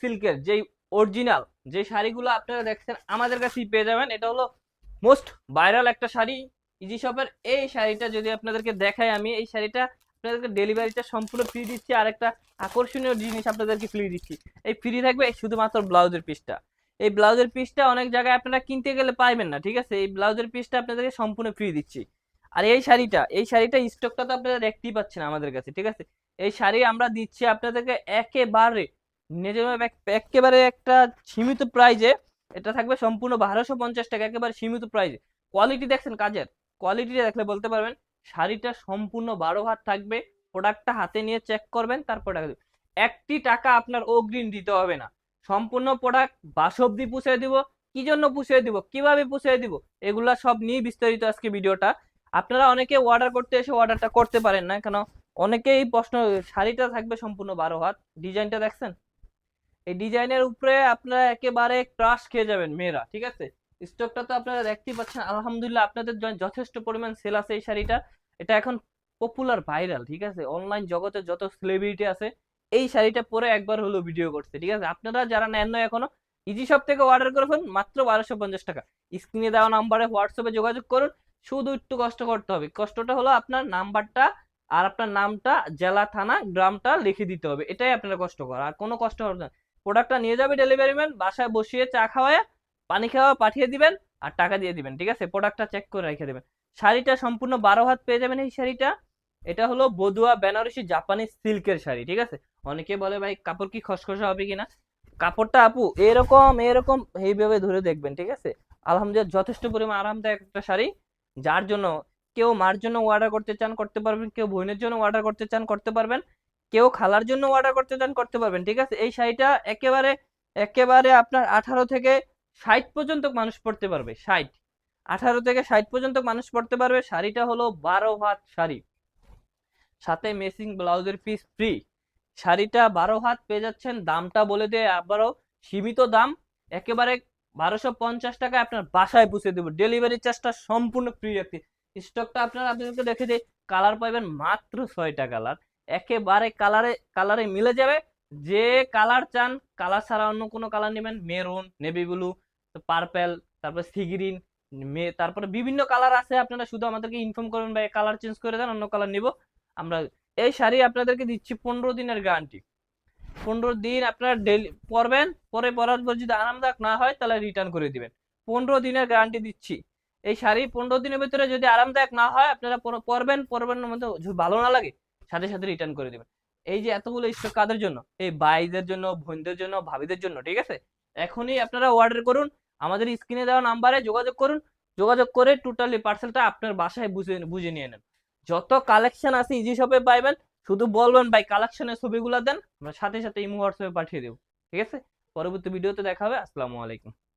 সিল্কের যেই অরিজিনাল যে শাড়িগুলো আপনারা দেখছেন আমাদের কাছেই পেয়ে যাবেন। এটা হলো মোস্ট ভাইরাল একটা শাড়ি ইজি শপের। এই শাড়িটা যদি আপনাদেরকে দেখাই, আমি এই শাড়িটা আপনাদেরকে ডেলিভারিটা সম্পূর্ণ ফ্রি দিচ্ছি। আর একটা আকর্ষণীয় জিনিস আপনাদেরকে ফ্রি দিচ্ছি, এই ফ্রি থাকবে শুধুমাত্র ব্লাউজের পিসটা। এই ব্লাউজের পিসটা অনেক জায়গায় আপনারা কিনতে গেলে পাইবেন না, ঠিক আছে? এই ব্লাউজের পিসটা আপনাদেরকে সম্পূর্ণ ফ্রি দিচ্ছি। আর এই শাড়িটা স্টকটা তো আপনারা দেখতেই পাচ্ছেন আমাদের কাছে, ঠিক আছে? এই শাড়ি আমরা দিচ্ছি আপনাদেরকে একেবারে নিজের একেবারে একটা সীমিত প্রাইজে। এটা থাকবে সম্পূর্ণ 1250 টাকা, একেবারে সীমিত প্রাইজে। কোয়ালিটি দেখছেন কাজের, কোয়ালিটিটা দেখলে বলতে পারবেন শাড়িটা সম্পূর্ণ 12 হাত থাকবে। প্রোডাক্টটা হাতে নিয়ে চেক করবেন, তারপর টাকা দিবেন। একটি টাকা আপনার অগ্রিম দিতে হবে না। সম্পূর্ণ প্রোডাক্ট বাসব্দি পুষিয়ে দিব। কি জন্য পুষিয়ে দিব, কিভাবে পুষিয়ে দিব, এগুলা সব নিয়ে বিস্তারিত আজকে ভিডিওটা। আপনারা অনেকে অর্ডার করতে এসে অর্ডারটা করতে পারেন না কেন, অনেকেই প্রশ্ন। শাড়িটা থাকবে সম্পূর্ণ 12 হাত। ডিজাইনটা দেখছেন, এই ডিজাইনের উপরে আপনারা একেবারে ক্রাশ খেয়ে যাবেন মেয়েরা, ঠিক আছে? স্টকটা তো আপনারা দেখতেই পাচ্ছেন, আলহামদুলিল্লাহ আপনাদের যথেষ্ট পরিমাণ সেল আছে এই শাড়িটা। এটা এখন পপুলার ভাইরাল, ঠিক আছে? অনলাইন জগতে যত সেলিব্রিটি আছে এই শাড়িটা পরে একবার হলো ভিডিও করছে, ঠিক আছে? আপনারা যারা নেন না এখনো, ইজি শপ থেকে অর্ডার করে ফেলুন মাত্র 1250 টাকা। স্ক্রিনে দেওয়া নাম্বারে হোয়াটসঅ্যাপে যোগাযোগ করুন। শুধু একটু কষ্ট করতে হবে, কষ্টটা হলো আপনার নাম্বারটা আর আপনার নামটা, জেলা, থানা, গ্রামটা লিখে দিতে হবে। এটাই আপনারা কষ্ট করা, আর কোনো কষ্ট হবে না। প্রোডাক্টটা নিয়ে যাবে ডেলিভারি ম্যান, বাসায় বসিয়ে চা খাওয়ায় পানি খাওয়া পাঠিয়ে দিবেন আর টাকা দিয়ে দিবেন, ঠিক আছে? প্রোডাক্টটা চেক করে রেখে দেবেন। শাড়িটা সম্পূর্ণ 12 হাত পেয়ে যাবেন এই শাড়িটা। এটা হলো বদুয়া বেনারসি জাপানি সিল্কের শাড়ি, ঠিক আছে? অনেকে বলে ভাই কাপড় কি খসখসে হবে কিনা, কাপড়টা আপু এরকম এরকম এইভাবে ধরে দেখবেন, ঠিক আছে? আলহামদুলিল্লাহ যথেষ্ট পরিমাণ আরামদায়ক একটা শাড়ি। যার জন্য কেউ মার জন্য অর্ডার করতে চান করতে পারবেন, কেউ বোনের জন্য অর্ডার করতে চান করতে পারবেন, কেউ খালার জন্য অর্ডার করতে চান করতে পারবেন, ঠিক আছে? এই শাড়িটা একেবারে একেবারে আপনার 18 থেকে 60 পর্যন্ত মানুষ পড়তে পারবে। 18 থেকে 60 পর্যন্ত মানুষ পড়তে পারবে। শাড়িটা হলো 12 হাত শাড়ি, সাথে মেসিং ব্লাউজের পিস ফ্রি। শাড়িটা 12 হাত পেয়ে যাচ্ছেন। দামটা বলে দিয়ে আবারও, সীমিত দাম, একেবারে 1250 টাকা আপনার বাসায় পৌঁছে দেবো। ডেলিভারি চার্জটা সম্পূর্ণ ফ্রি রাখছি। স্টকটা আপনাদেরকে দেখে দিই। কালার পাইবেন মাত্র 6টা কালার, একেবারে কালারে কালারে মিলে যাবে। যে কালার চান, কালার ছাড়া অন্য কোনো কালার নেবেন, মেরুন, নেভি ব্লু, পার্পেল, তারপর সি গ্রিন, তারপরে বিভিন্ন কালার আছে। আপনারা শুধু আমাদেরকে ইনফর্ম করবেন ভাই কালার চেঞ্জ করে দেন, অন্য কালার নিব আমরা। এই শাড়ি আপনাদেরকে দিচ্ছি 15 দিনের গ্যারান্টি। 15 দিন আপনারা ডেলি পরবেন, পরে পরার পর যদি আরামদায়ক না হয় তাহলে রিটার্ন করে দিবেন। 15 দিনের গ্যারান্টি দিচ্ছি। এই শাড়ি 15 দিনের ভিতরে যদি আরামদায়ক না হয় আপনারা পরবেন, পরবেন মধ্যে যদি ভালো না লাগে সাথে সাথে রিটার্ন করে দিবেন। এই যে এতগুলো স্টক কাদের জন্য, এই ভাইদের জন্য, বোনদের জন্য, ভাবিদের জন্য, ঠিক আছে? এখনই আপনারা অর্ডার করুন, আমাদের স্ক্রিনে দেওয়া নাম্বারে যোগাযোগ করুন। যোগাযোগ করে টোটালি পার্সেলটা আপনার বাসায় বুঝে বুঝে নিয়ে নেন। যত কালেকশন আছে ইজি শপে পাইবেন। শুধু বলবেন ভাই কালেকশনের ছবিগুলো দেন, আমরা সাথে সাথে ইমো হোয়াটসঅ্যাপে পাঠিয়ে দেবো, ঠিক আছে? পরবর্তী ভিডিওতে দেখা হবে। আসসালামু আলাইকুম।